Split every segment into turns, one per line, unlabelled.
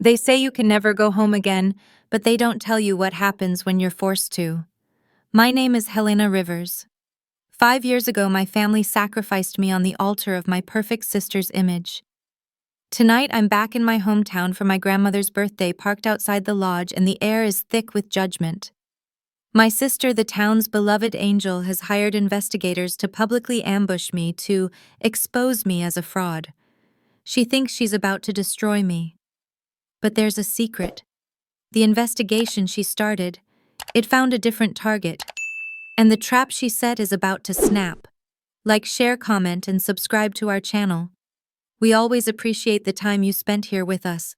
They say you can never go home again, but they don't tell you what happens when you're forced to. My name is Helena Rivers. 5 years ago, my family sacrificed me on the altar of my perfect sister's image. Tonight, I'm back in my hometown for my grandmother's birthday, parked outside the lodge, and the air is thick with judgment. My sister, the town's beloved angel, has hired investigators to publicly ambush me, to expose me as a fraud. She thinks she's about to destroy me. But there's a secret. The investigation she started, it found a different target, and the trap she set is about to snap. Like, share, comment, and subscribe to our channel. We always appreciate the time you spent here with us.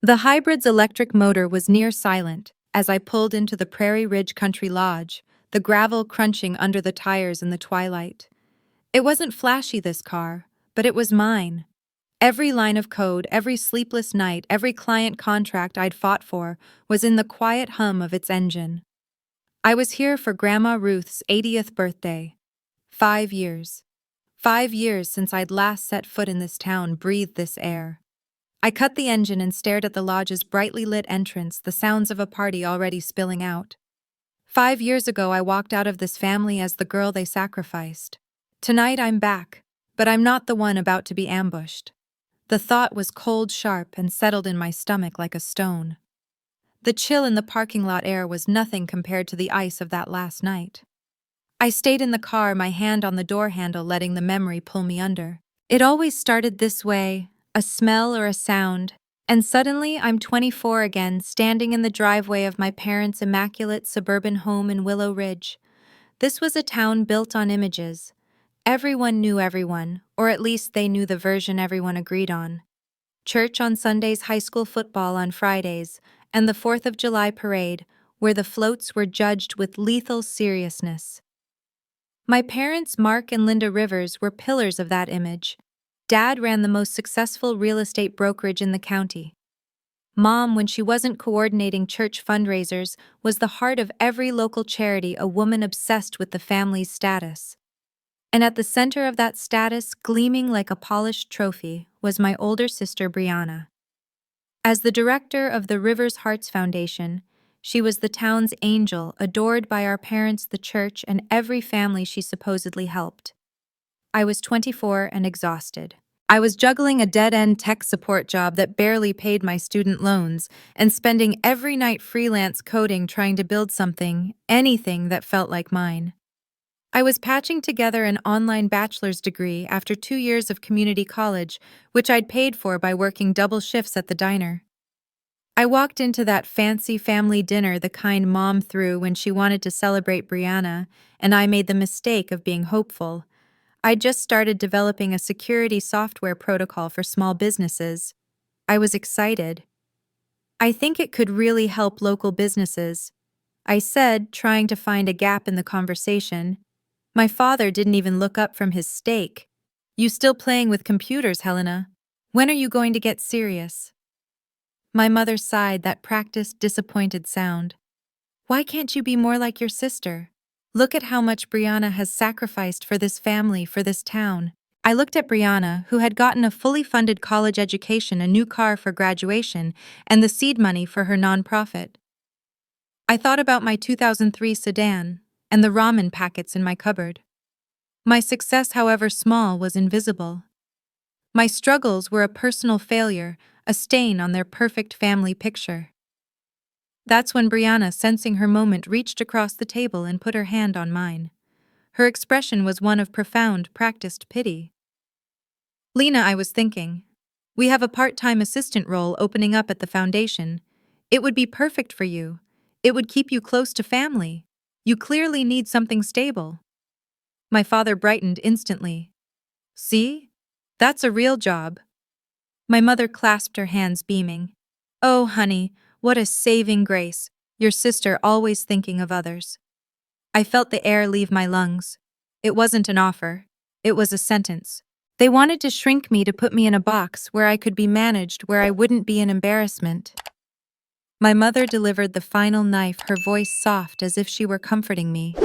The hybrid's electric motor was near silent as I pulled into the Prairie Ridge Country Lodge, the gravel crunching under the tires in the twilight. It wasn't flashy, this car, but it was mine. Every line of code, every sleepless night, every client contract I'd fought for was in the quiet hum of its engine. I was here for Grandma Ruth's 80th birthday. 5 years. 5 years since I'd last set foot in this town, breathed this air. I cut the engine and stared at the lodge's brightly lit entrance, the sounds of a party already spilling out. 5 years ago, I walked out of this family as the girl they sacrificed. Tonight, I'm back, but I'm not the one about to be ambushed. The thought was cold, sharp, and settled in my stomach like a stone. The chill in the parking lot air was nothing compared to the ice of that last night. I stayed in the car, my hand on the door handle, letting the memory pull me under. It always started this way, a smell or a sound, and suddenly I'm 24 again, standing in the driveway of my parents' immaculate suburban home in Willow Ridge. This was a town built on images. Everyone knew everyone, or at least they knew the version everyone agreed on. Church on Sundays, high school football on Fridays, and the 4th of July parade, where the floats were judged with lethal seriousness. My parents, Mark and Linda Rivers, were pillars of that image. Dad ran the most successful real estate brokerage in the county. Mom, when she wasn't coordinating church fundraisers, was the heart of every local charity, a woman obsessed with the family's status. And at the center of that status, gleaming like a polished trophy, was my older sister, Brianna. As the director of the Rivers Hearts Foundation, she was the town's angel, adored by our parents, the church, and every family she supposedly helped. I was 24 and exhausted. I was juggling a dead-end tech support job that barely paid my student loans and spending every night freelance coding, trying to build something, anything that felt like mine. I was patching together an online bachelor's degree after 2 years of community college, which I'd paid for by working double shifts at the diner. I walked into that fancy family dinner, the kind Mom threw when she wanted to celebrate Brianna, and I made the mistake of being hopeful. I'd just started developing a security software protocol for small businesses. I was excited. I think it could really help local businesses, I said, trying to find a gap in the conversation. My father didn't even look up from his steak. "You still playing with computers, Helena? When are you going to get serious?" My mother sighed, that practiced, disappointed sound. "Why can't you be more like your sister? Look at how much Brianna has sacrificed for this family, for this town." I looked at Brianna, who had gotten a fully funded college education, a new car for graduation, and the seed money for her nonprofit. I thought about my 2003 sedan and the ramen packets in my cupboard. My success, however small, was invisible. My struggles were a personal failure, a stain on their perfect family picture. That's when Brianna, sensing her moment, reached across the table and put her hand on mine. Her expression was one of profound, practiced pity. Lena, I was thinking. We have a part-time assistant role opening up at the foundation. It would be perfect for you. It would keep you close to family. You clearly need something stable. My father brightened instantly. See? That's a real job. My mother clasped her hands, beaming. Oh, honey, what a saving grace. Your sister always thinking of others. I felt the air leave my lungs. It wasn't an offer. It was a sentence. They wanted to shrink me to put me in a box where I could be managed, where I wouldn't be an embarrassment. My mother delivered the final knife, her voice soft as if she were comforting me.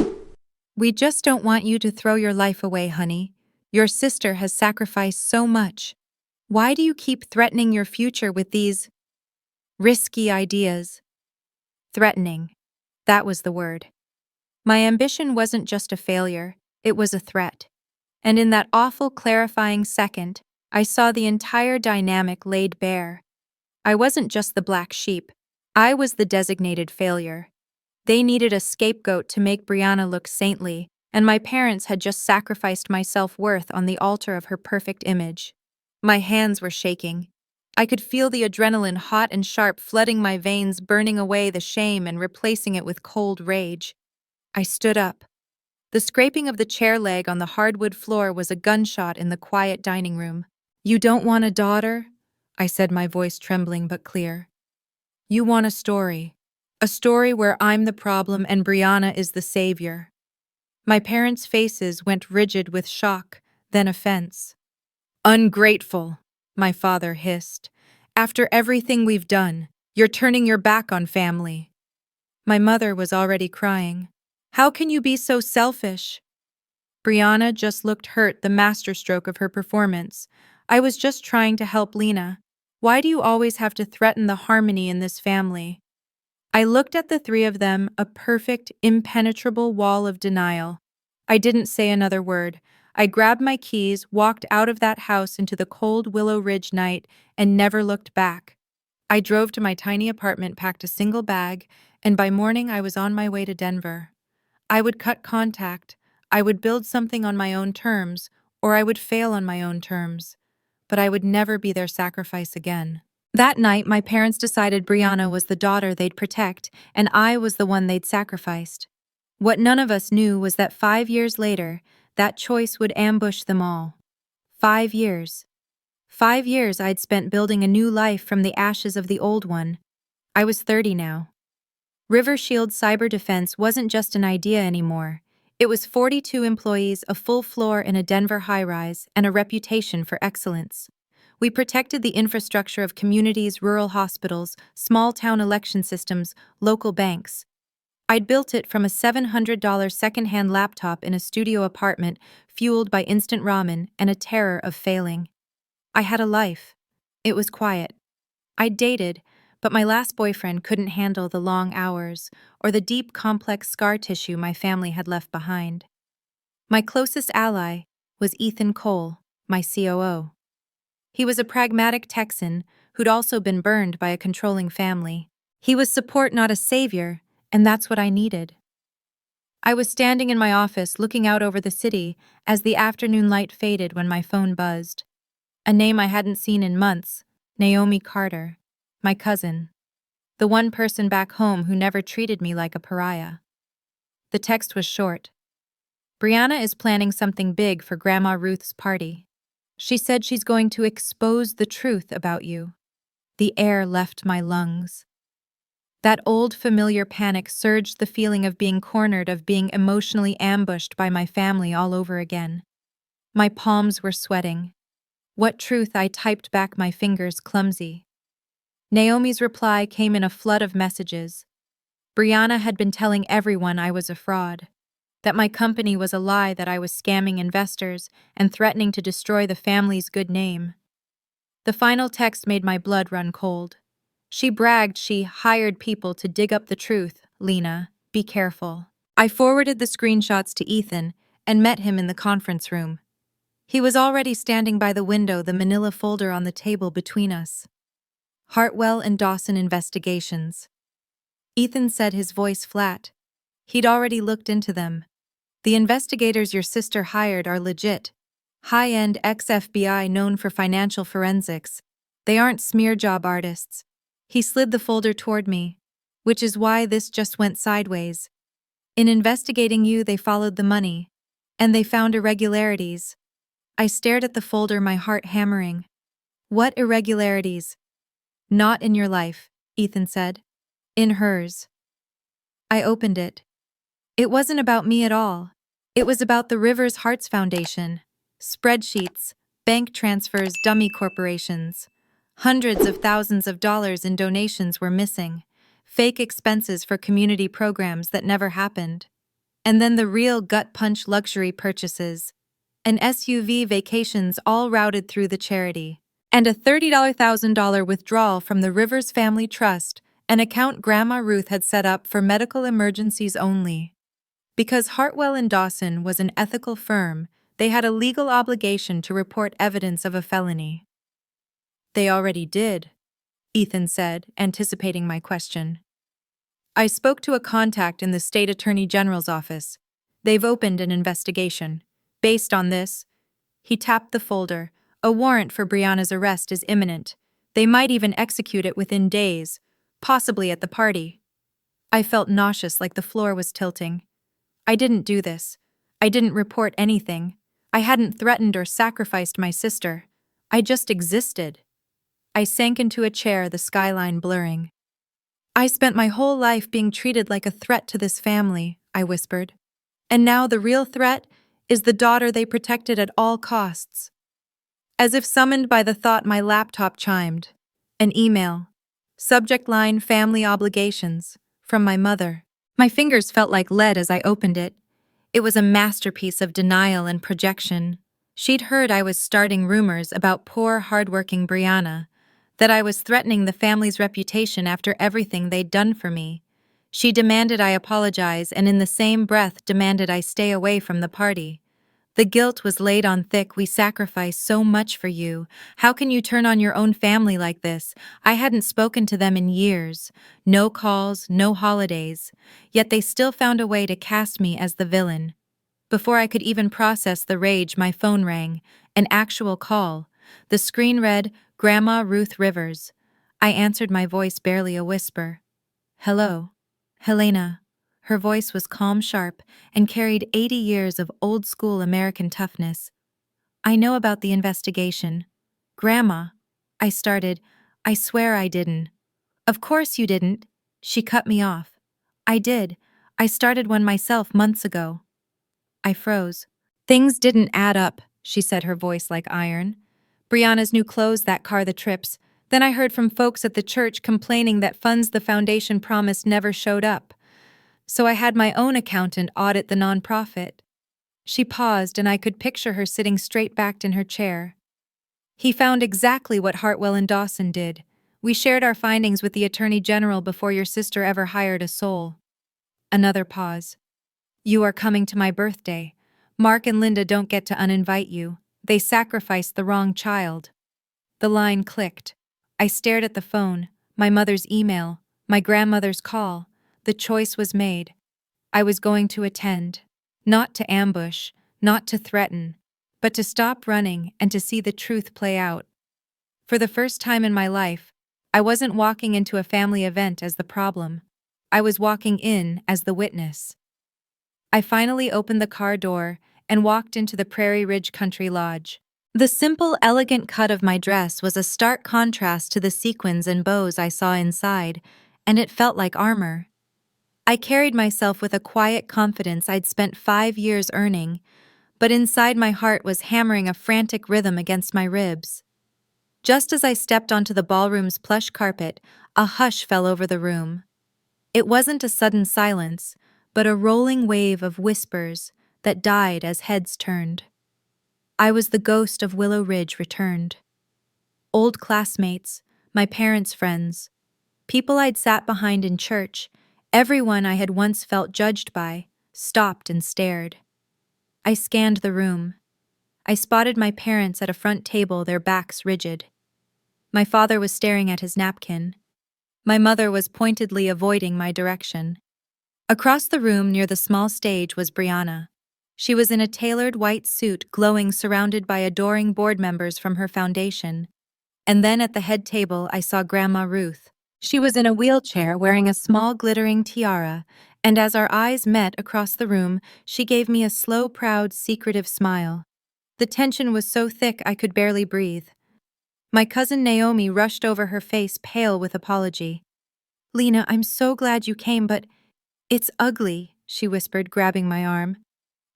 We just don't want you to throw your life away, honey. Your sister has sacrificed so much. Why do you keep threatening your future with these risky ideas? Threatening. That was the word. My ambition wasn't just a failure, it was a threat. And in that awful clarifying second, I saw the entire dynamic laid bare. I wasn't just the black sheep. I was the designated failure. They needed a scapegoat to make Brianna look saintly, and my parents had just sacrificed my self-worth on the altar of her perfect image. My hands were shaking. I could feel the adrenaline hot and sharp flooding my veins, burning away the shame and replacing it with cold rage. I stood up. The scraping of the chair leg on the hardwood floor was a gunshot in the quiet dining room. You don't want a daughter? I said, my voice trembling but clear. You want a story. A story where I'm the problem and Brianna is the savior. My parents' faces went rigid with shock, then offense. Ungrateful, my father hissed. After everything we've done, you're turning your back on family. My mother was already crying. How can you be so selfish? Brianna just looked hurt, the masterstroke of her performance. I was just trying to help Lena. Why do you always have to threaten the harmony in this family? I looked at the three of them, a perfect, impenetrable wall of denial. I didn't say another word. I grabbed my keys, walked out of that house into the cold Willow Ridge night, and never looked back. I drove to my tiny apartment, packed a single bag, and by morning I was on my way to Denver. I would cut contact. I would build something on my own terms, or I would fail on my own terms. But I would never be their sacrifice again. That night, my parents decided Brianna was the daughter they'd protect, and I was the one they'd sacrificed. What none of us knew was that 5 years later, that choice would ambush them all. 5 years. 5 years I'd spent building a new life from the ashes of the old one. I was 30 now. River Shield Cyber Defense wasn't just an idea anymore. It was 42 employees, a full floor in a Denver high-rise, and a reputation for excellence. We protected the infrastructure of communities, rural hospitals, small-town election systems, local banks. I'd built it from a $700 second-hand laptop in a studio apartment, fueled by instant ramen and a terror of failing. I had a life. It was quiet. I'd dated, but my last boyfriend couldn't handle the long hours or the deep, complex scar tissue my family had left behind. My closest ally was Ethan Cole, my COO. He was a pragmatic Texan who'd also been burned by a controlling family. He was support, not a savior, and that's what I needed. I was standing in my office looking out over the city as the afternoon light faded when my phone buzzed. A name I hadn't seen in months, Naomi Carter, my cousin. The one person back home who never treated me like a pariah. The text was short. Brianna is planning something big for Grandma Ruth's party. She said she's going to expose the truth about you. The air left my lungs. That old familiar panic surged, the feeling of being cornered, of being emotionally ambushed by my family all over again. My palms were sweating. What truth? I typed back, my fingers clumsy. Naomi's reply came in a flood of messages. Brianna had been telling everyone I was a fraud, that my company was a lie, that I was scamming investors and threatening to destroy the family's good name. The final text made my blood run cold. She bragged she hired people to dig up the truth. Lena, be careful. I forwarded the screenshots to Ethan and met him in the conference room. He was already standing by the window, the manila folder on the table between us. Hartwell and Dawson investigations. Ethan said, his voice flat. He'd already looked into them. The investigators your sister hired are legit. High-end ex-FBI known for financial forensics. They aren't smear job artists. He slid the folder toward me, which is why this just went sideways. In investigating you, they followed the money, and they found irregularities. I stared at the folder, my heart hammering. What irregularities? Not in your life, Ethan said. In hers. I opened it. It wasn't about me at all. It was about the Rivers Hearts Foundation. Spreadsheets, bank transfers, dummy corporations. Hundreds of thousands of dollars in donations were missing. Fake expenses for community programs that never happened. And then the real gut-punch luxury purchases. An SUV, vacations all routed through the charity. And a $30,000 withdrawal from the Rivers Family Trust, an account Grandma Ruth had set up for medical emergencies only. Because Hartwell and Dawson was an ethical firm, they had a legal obligation to report evidence of a felony. They already did, Ethan said, anticipating my question. I spoke to a contact in the state attorney general's office. They've opened an investigation. Based on this, he tapped the folder. A warrant for Brianna's arrest is imminent. They might even execute it within days, possibly at the party. I felt nauseous, like the floor was tilting. I didn't do this. I didn't report anything. I hadn't threatened or sacrificed my sister. I just existed. I sank into a chair, the skyline blurring. I spent my whole life being treated like a threat to this family, I whispered. And now the real threat is the daughter they protected at all costs. As if summoned by the thought, my laptop chimed. An email. Subject line: family obligations. From my mother. My fingers felt like lead as I opened it. It was a masterpiece of denial and projection. She'd heard I was starting rumors about poor, hardworking Brianna, that I was threatening the family's reputation after everything they'd done for me. She demanded I apologize, and in the same breath demanded I stay away from the party. The guilt was laid on thick. We sacrificed so much for you. How can you turn on your own family like this? I hadn't spoken to them in years. No calls, no holidays. Yet they still found a way to cast me as the villain. Before I could even process the rage, my phone rang. An actual call. The screen read, Grandma Ruth Rivers. I answered, my voice barely a whisper. Hello. Helena. Her voice was calm, sharp, and carried 80 years of old-school American toughness. I know about the investigation. Grandma, I started. I swear I didn't. Of course you didn't. She cut me off. I did. I started one myself months ago. I froze. Things didn't add up, she said, her voice like iron. Brianna's new clothes, that car, the trips. Then I heard from folks at the church complaining that funds the foundation promised never showed up. So I had my own accountant audit the nonprofit. She paused, and I could picture her sitting straight-backed in her chair. He found exactly what Hartwell and Dawson did. We shared our findings with the Attorney General before your sister ever hired a soul. Another pause. You are coming to my birthday. Mark and Linda don't get to uninvite you. They sacrificed the wrong child. The line clicked. I stared at the phone, my mother's email, my grandmother's call. The choice was made. I was going to attend. Not to ambush, not to threaten, but to stop running and to see the truth play out. For the first time in my life, I wasn't walking into a family event as the problem. I was walking in as the witness. I finally opened the car door and walked into the Prairie Ridge Country Lodge. The simple, elegant cut of my dress was a stark contrast to the sequins and bows I saw inside, and it felt like armor. I carried myself with a quiet confidence I'd spent 5 years earning, but inside my heart was hammering a frantic rhythm against my ribs. Just as I stepped onto the ballroom's plush carpet, a hush fell over the room. It wasn't a sudden silence, but a rolling wave of whispers that died as heads turned. I was the ghost of Willow Ridge returned. Old classmates, my parents' friends, people I'd sat behind in church, everyone I had once felt judged by, stopped and stared. I scanned the room. I spotted my parents at a front table, their backs rigid. My father was staring at his napkin. My mother was pointedly avoiding my direction. Across the room near the small stage was Brianna. She was in a tailored white suit, glowing, surrounded by adoring board members from her foundation. And then at the head table, I saw Grandma Ruth. She was in a wheelchair wearing a small glittering tiara, and as our eyes met across the room, she gave me a slow, proud, secretive smile. The tension was so thick I could barely breathe. My cousin Naomi rushed over, her face pale with apology. "Lena, I'm so glad you came, but it's ugly," she whispered, grabbing my arm.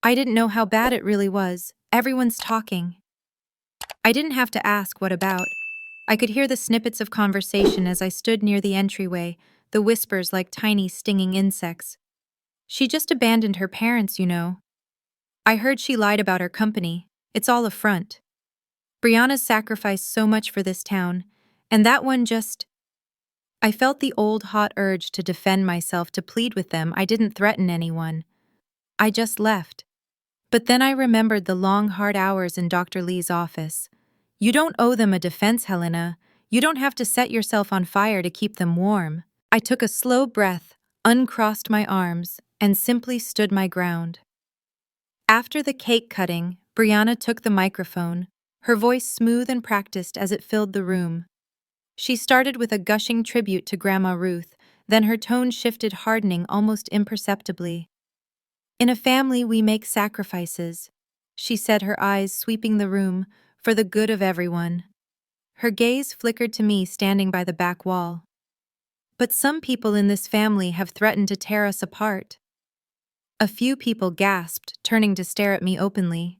"I didn't know how bad it really was. Everyone's talking." I didn't have to ask what about. I could hear the snippets of conversation as I stood near the entryway, the whispers like tiny stinging insects. "She just abandoned her parents, you know. I heard she lied about her company. It's all a front. Brianna's sacrificed so much for this town, and that one just—" I felt the old hot urge to defend myself, to plead with them. I didn't threaten anyone. I just left. But then I remembered the long, hard hours in Dr. Lee's office. "You don't owe them a defense, Helena. You don't have to set yourself on fire to keep them warm." I took a slow breath, uncrossed my arms, and simply stood my ground. After the cake cutting, Brianna took the microphone, her voice smooth and practiced as it filled the room. She started with a gushing tribute to Grandma Ruth, then her tone shifted, hardening almost imperceptibly. "In a family, we make sacrifices," she said, her eyes sweeping the room, "for the good of everyone." Her gaze flickered to me standing by the back wall. "But some people in this family have threatened to tear us apart." A few people gasped, turning to stare at me openly.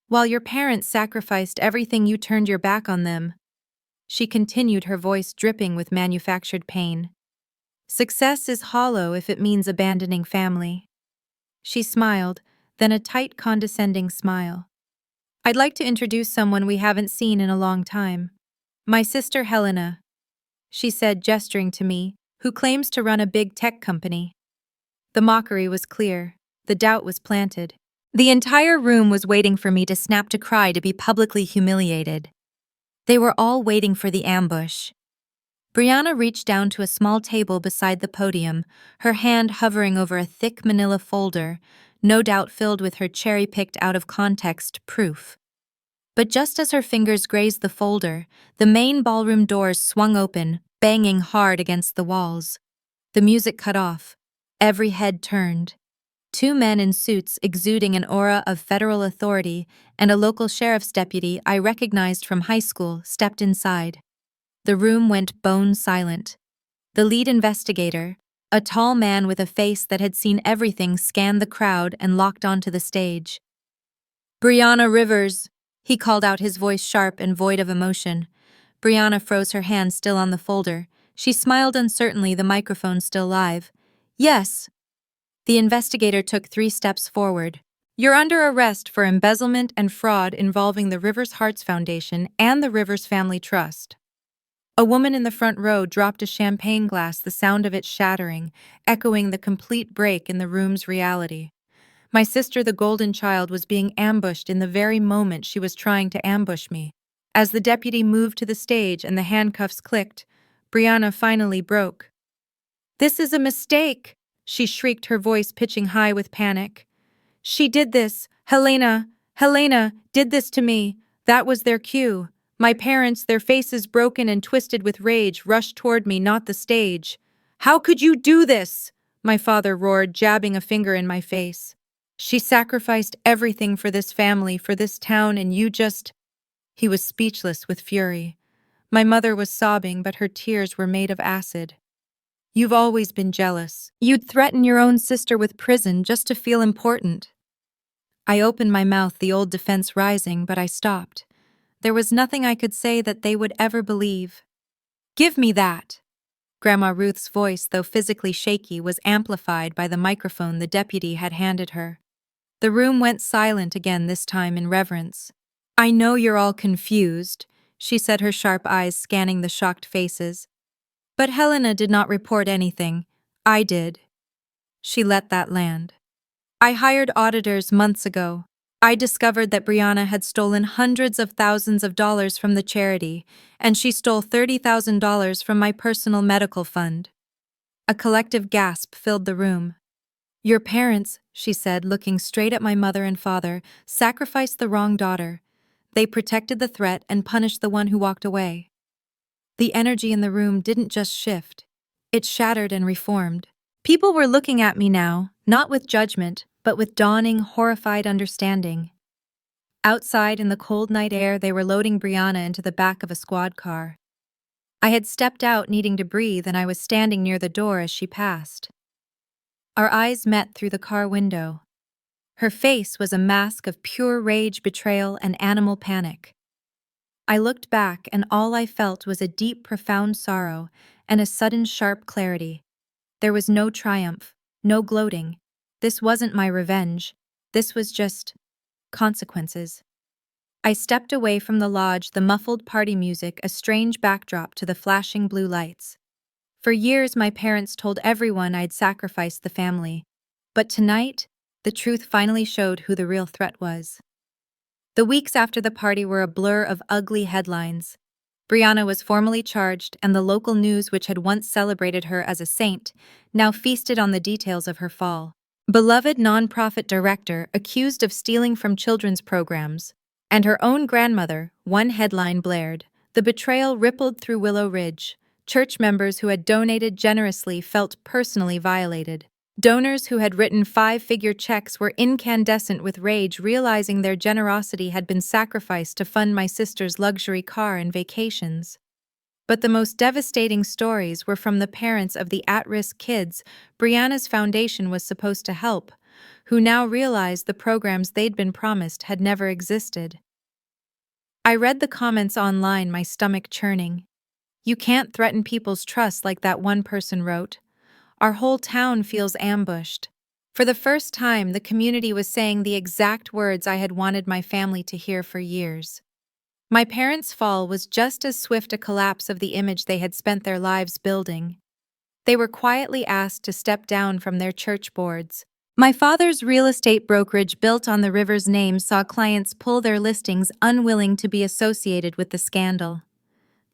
"While your parents sacrificed everything, you turned your back on them," she continued, her voice dripping with manufactured pain. "Success is hollow if it means abandoning family." She smiled, then a tight, condescending smile. "I'd like to introduce someone we haven't seen in a long time. My sister Helena," she said, gesturing to me, "who claims to run a big tech company." The mockery was clear. The doubt was planted. The entire room was waiting for me to snap, to cry, to be publicly humiliated. They were all waiting for the ambush. Brianna reached down to a small table beside the podium, her hand hovering over a thick manila folder, no doubt filled with her cherry-picked out-of-context proof. But just as her fingers grazed the folder, the main ballroom doors swung open, banging hard against the walls. The music cut off. Every head turned. Two men in suits, exuding an aura of federal authority, and a local sheriff's deputy I recognized from high school, stepped inside. The room went bone silent. The lead investigator, a tall man with a face that had seen everything, scanned the crowd and locked onto the stage. "Helena Rivers," he called out, his voice sharp and void of emotion. Brianna froze, her hand still on the folder. She smiled uncertainly, the microphone still live. "Yes." The investigator took 3 steps forward. "You're under arrest for embezzlement and fraud involving the Rivers Hearts Foundation and the Rivers Family Trust." A woman in the front row dropped a champagne glass, the sound of it shattering, echoing the complete break in the room's reality. My sister, the golden child, was being ambushed in the very moment she was trying to ambush me. As the deputy moved to the stage and the handcuffs clicked, Brianna finally broke. "This is a mistake," she shrieked, her voice pitching high with panic. "She did this. Helena did this to me. That was their cue. My parents, their faces broken and twisted with rage, rushed toward me, not the stage." "How could you do this?" my father roared, jabbing a finger in my face. "She sacrificed everything for this family, for this town, and you just—" He was speechless with fury. My mother was sobbing, but her tears were made of acid. "You've always been jealous. You'd threaten your own sister with prison just to feel important." I opened my mouth, the old defense rising, but I stopped. There was nothing I could say that they would ever believe. "Give me that!" Grandma Ruth's voice, though physically shaky, was amplified by the microphone the deputy had handed her. The room went silent again, this time in reverence. "I know you're all confused," she said, her sharp eyes scanning the shocked faces. "But Helena did not report anything. I did." She let that land. "I hired auditors months ago. I discovered that Brianna had stolen hundreds of thousands of dollars from the charity, and she stole $30,000 from my personal medical fund." A collective gasp filled the room. Your parents, she said, looking straight at my mother and father, sacrificed the wrong daughter. They protected the threat and punished the one who walked away. The energy in the room didn't just shift. It shattered and reformed. People were looking at me now, not with judgment, but with dawning, horrified understanding. Outside in the cold night air, they were loading Brianna into the back of a squad car. I had stepped out needing to breathe, and I was standing near the door as she passed. Our eyes met through the car window. Her face was a mask of pure rage, betrayal, and animal panic. I looked back, and all I felt was a deep, profound sorrow and a sudden, sharp clarity. There was no triumph, no gloating. This wasn't my revenge. This was just consequences. I stepped away from the lodge, the muffled party music a strange backdrop to the flashing blue lights. For years, my parents told everyone I'd sacrificed the family. But tonight, the truth finally showed who the real threat was. The weeks after the party were a blur of ugly headlines. Brianna was formally charged, and the local news, which had once celebrated her as a saint, now feasted on the details of her fall. Beloved nonprofit director accused of stealing from children's programs, and her own grandmother, one headline blared. The betrayal rippled through Willow Ridge. Church members who had donated generously felt personally violated. Donors who had written five-figure checks were incandescent with rage, realizing their generosity had been sacrificed to fund my sister's luxury car and vacations. But the most devastating stories were from the parents of the at-risk kids Brianna's foundation was supposed to help, who now realized the programs they'd been promised had never existed. I read the comments online, my stomach churning. "You can't threaten people's trust like that," one person wrote. "Our whole town feels ambushed." For the first time, the community was saying the exact words I had wanted my family to hear for years. My parents' fall was just as swift a collapse of the image they had spent their lives building. They were quietly asked to step down from their church boards. My father's real estate brokerage, built on the Rivers' name, saw clients pull their listings, unwilling to be associated with the scandal.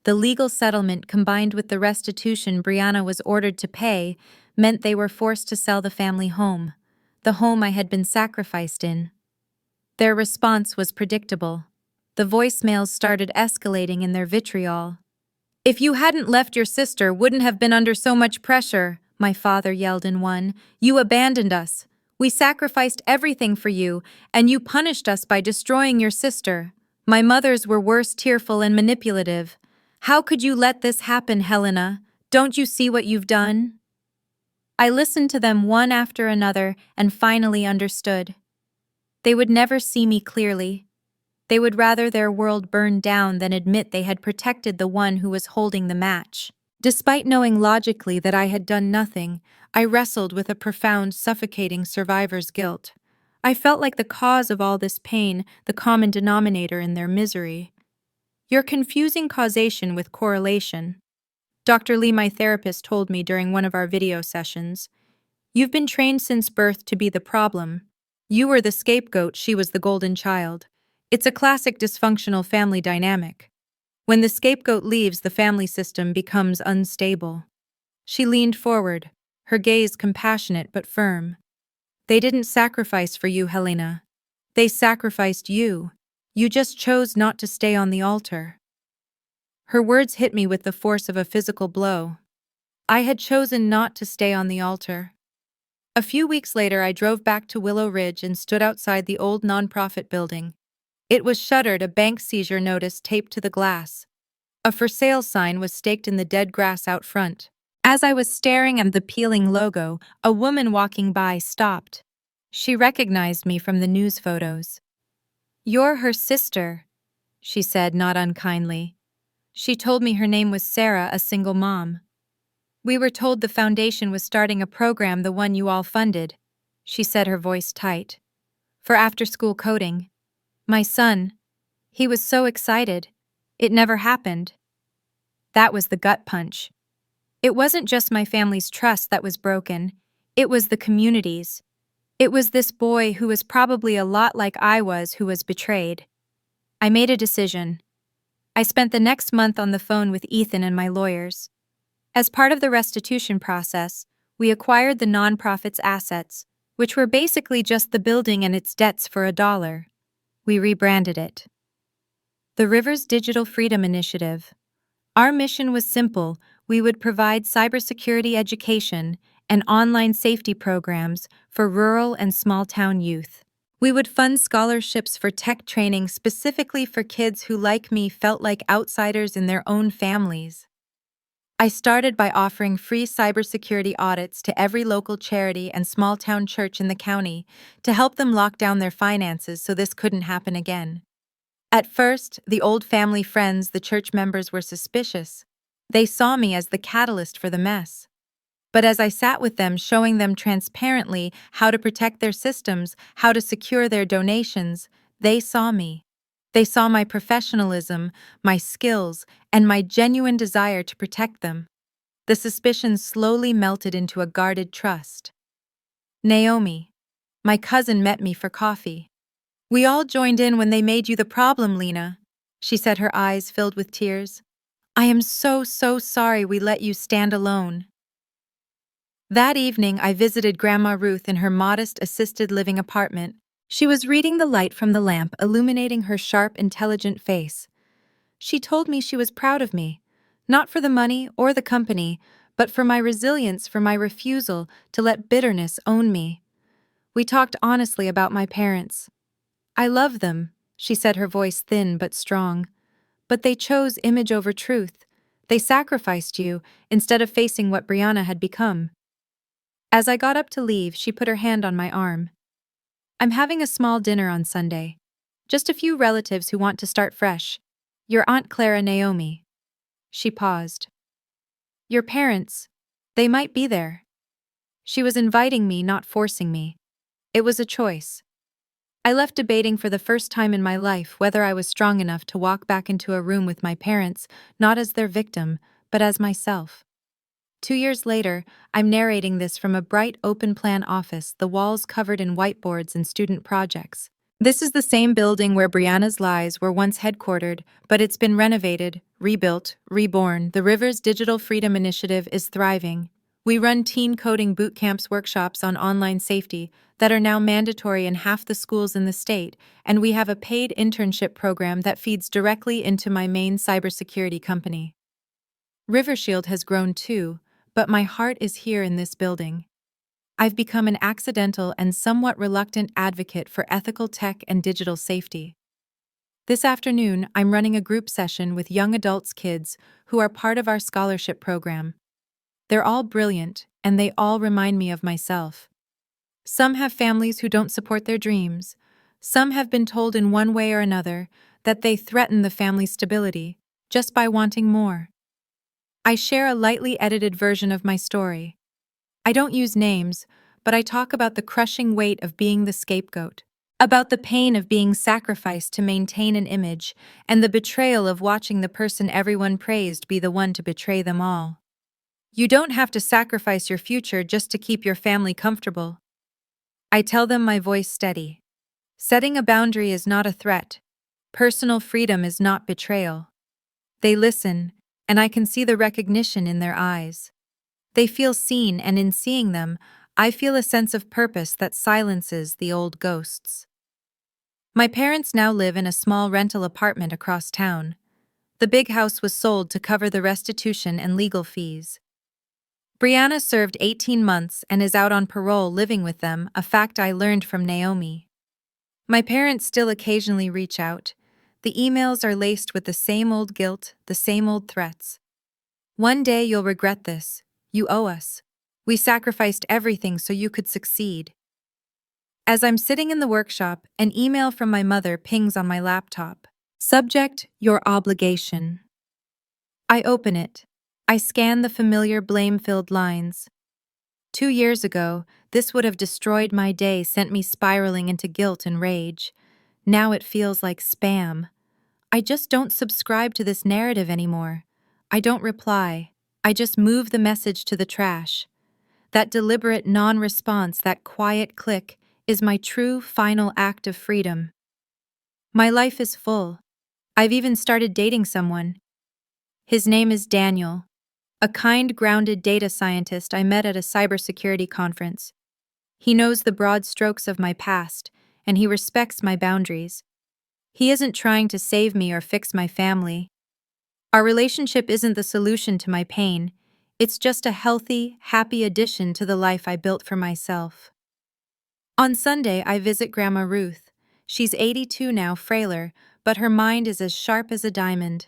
The legal settlement, combined with the restitution Brianna was ordered to pay, meant they were forced to sell the family home, the home I had been sacrificed in. Their response was predictable. The voicemails started escalating in their vitriol. "If you hadn't left, your sister wouldn't have been under so much pressure," my father yelled in one. "You abandoned us. We sacrificed everything for you, and you punished us by destroying your sister." My mother's were worse, tearful and manipulative. "How could you let this happen, Helena? Don't you see what you've done?" I listened to them one after another and finally understood. They would never see me clearly. They would rather their world burn down than admit they had protected the one who was holding the match. Despite knowing logically that I had done nothing, I wrestled with a profound, suffocating survivor's guilt. I felt like the cause of all this pain, the common denominator in their misery. "You're confusing causation with correlation," Dr. Lee, my therapist, told me during one of our video sessions. "You've been trained since birth to be the problem. You were the scapegoat, she was the golden child. It's a classic dysfunctional family dynamic. When the scapegoat leaves, the family system becomes unstable." She leaned forward, her gaze compassionate but firm. "They didn't sacrifice for you, Helena. They sacrificed you. You just chose not to stay on the altar." Her words hit me with the force of a physical blow. I had chosen not to stay on the altar. A few weeks later, I drove back to Willow Ridge and stood outside the old nonprofit building. It was shuttered, a bank seizure notice taped to the glass. A for sale sign was staked in the dead grass out front. As I was staring at the peeling logo, a woman walking by stopped. She recognized me from the news photos. "You're her sister," she said, not unkindly. She told me her name was Sarah, a single mom. "We were told the foundation was starting a program, the one you all funded," she said, her voice tight, "for after-school coding. My son, he was so excited. It never happened." That was the gut punch. It wasn't just my family's trust that was broken. It was the community's. It was this boy, who was probably a lot like I was, who was betrayed. I made a decision. I spent the next month on the phone with Ethan and my lawyers. As part of the restitution process, we acquired the nonprofit's assets, which were basically just the building and its debts for $1. We rebranded it. The Rivers Digital Freedom Initiative. Our mission was simple: we would provide cybersecurity education and online safety programs for rural and small-town youth. We would fund scholarships for tech training specifically for kids who, like me, felt like outsiders in their own families. I started by offering free cybersecurity audits to every local charity and small-town church in the county to help them lock down their finances so this couldn't happen again. At first, the old family friends, the church members, were suspicious. They saw me as the catalyst for the mess. But as I sat with them, showing them transparently how to protect their systems, how to secure their donations, they saw me. They saw my professionalism, my skills, and my genuine desire to protect them. The suspicion slowly melted into a guarded trust. Naomi, my cousin, met me for coffee. "We all joined in when they made you the problem, Lena," she said, her eyes filled with tears. "I am so sorry we let you stand alone." That evening, I visited Grandma Ruth in her modest assisted living apartment. She was reading, the light from the lamp illuminating her sharp, intelligent face. She told me she was proud of me, not for the money or the company, but for my resilience, for my refusal to let bitterness own me. We talked honestly about my parents. "I love them," she said, her voice thin but strong. "But they chose image over truth. They sacrificed you instead of facing what Brianna had become." As I got up to leave, she put her hand on my arm. "I'm having a small dinner on Sunday. Just a few relatives who want to start fresh. Your Aunt Clara, Naomi." She paused. "Your parents, they might be there." She was inviting me, not forcing me. It was a choice. I left debating for the first time in my life whether I was strong enough to walk back into a room with my parents, not as their victim, but as myself. 2 years later, I'm narrating this from a bright, open-plan office, the walls covered in whiteboards and student projects. This is the same building where Brianna's lies were once headquartered, but it's been renovated, rebuilt, reborn. The Rivers Digital Freedom Initiative is thriving. We run teen coding boot camps, workshops on online safety that are now mandatory in half the schools in the state, and we have a paid internship program that feeds directly into my main cybersecurity company. Rivershield has grown too, but my heart is here in this building. I've become an accidental and somewhat reluctant advocate for ethical tech and digital safety. This afternoon, I'm running a group session with young adults, kids who are part of our scholarship program. They're all brilliant, and they all remind me of myself. Some have families who don't support their dreams. Some have been told in one way or another that they threaten the family's stability just by wanting more. I share a lightly edited version of my story. I don't use names, but I talk about the crushing weight of being the scapegoat, about the pain of being sacrificed to maintain an image, and the betrayal of watching the person everyone praised be the one to betray them all. You don't have to sacrifice your future just to keep your family comfortable. I tell them, my voice steady. Setting a boundary is not a threat. Personal freedom is not betrayal. They listen, and I can see the recognition in their eyes. They feel seen, and in seeing them, I feel a sense of purpose that silences the old ghosts. My parents now live in a small rental apartment across town. The big house was sold to cover the restitution and legal fees. Brianna served 18 months and is out on parole living with them, a fact I learned from Naomi. My parents still occasionally reach out. The emails are laced with the same old guilt, the same old threats. "One day you'll regret this. You owe us. We sacrificed everything so you could succeed." As I'm sitting in the workshop, an email from my mother pings on my laptop. Subject: your obligation. I open it. I scan the familiar blame-filled lines. 2 years ago, this would have destroyed my day, sent me spiraling into guilt and rage. Now it feels like spam. I just don't subscribe to this narrative anymore. I don't reply. I just move the message to the trash. That deliberate non-response, that quiet click, is my true final act of freedom. My life is full. I've even started dating someone. His name is Daniel, a kind, grounded data scientist I met at a cybersecurity conference. He knows the broad strokes of my past, and he respects my boundaries. He isn't trying to save me or fix my family. Our relationship isn't the solution to my pain, it's just a healthy, happy addition to the life I built for myself. On Sunday, I visit Grandma Ruth. She's 82 now, frailer, but her mind is as sharp as a diamond.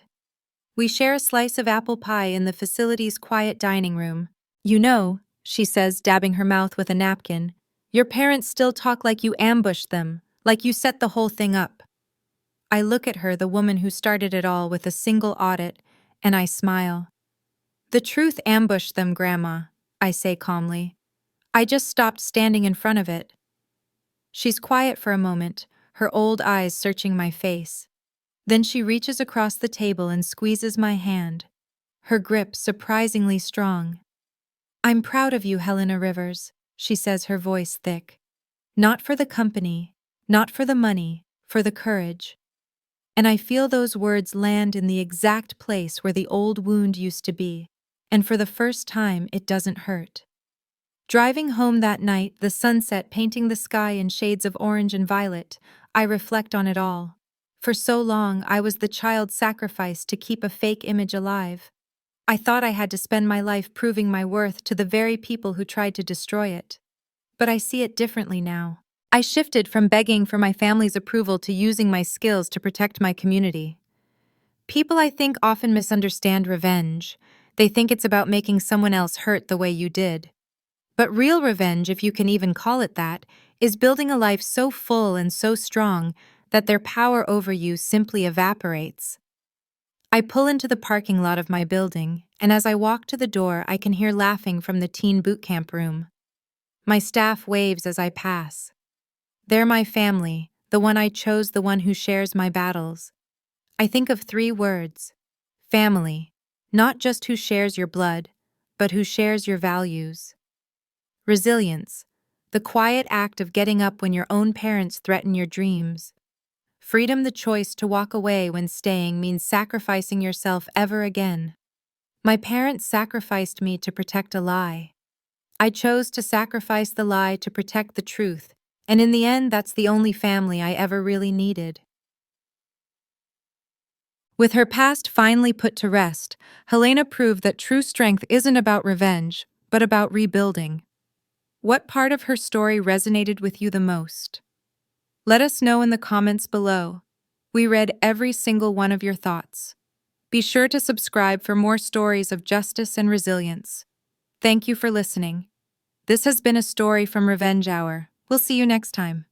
We share a slice of apple pie in the facility's quiet dining room. You know, she says, dabbing her mouth with a napkin, your parents still talk like you ambushed them, like you set the whole thing up. I look at her, the woman who started it all with a single audit, and I smile. The truth ambushed them, Grandma, I say calmly. I just stopped standing in front of it. She's quiet for a moment, her old eyes searching my face. Then she reaches across the table and squeezes my hand, her grip surprisingly strong. I'm proud of you, Helena Rivers, she says, her voice thick. Not for the company, not for the money, for the courage. And I feel those words land in the exact place where the old wound used to be, and for the first time it doesn't hurt. Driving home that night, the sunset painting the sky in shades of orange and violet, I reflect on it all. For so long, I was the child sacrificed to keep a fake image alive. I thought I had to spend my life proving my worth to the very people who tried to destroy it. But I see it differently now. I shifted from begging for my family's approval to using my skills to protect my community. People, I think, often misunderstand revenge. They think it's about making someone else hurt the way you did. But real revenge, if you can even call it that, is building a life so full and so strong that their power over you simply evaporates. I pull into the parking lot of my building, and as I walk to the door, I can hear laughing from the teen boot camp room. My staff waves as I pass. They're my family, the one I chose, the one who shares my battles. I think of 3 words. Family, not just who shares your blood, but who shares your values. Resilience, the quiet act of getting up when your own parents threaten your dreams. Freedom, the choice to walk away when staying means sacrificing yourself ever again. My parents sacrificed me to protect a lie. I chose to sacrifice the lie to protect the truth, and in the end, that's the only family I ever really needed. With her past finally put to rest, Helena proved that true strength isn't about revenge, but about rebuilding. What part of her story resonated with you the most? Let us know in the comments below. We read every single one of your thoughts. Be sure to subscribe for more stories of justice and resilience. Thank you for listening. This has been a story from Revenge Hour. We'll see you next time.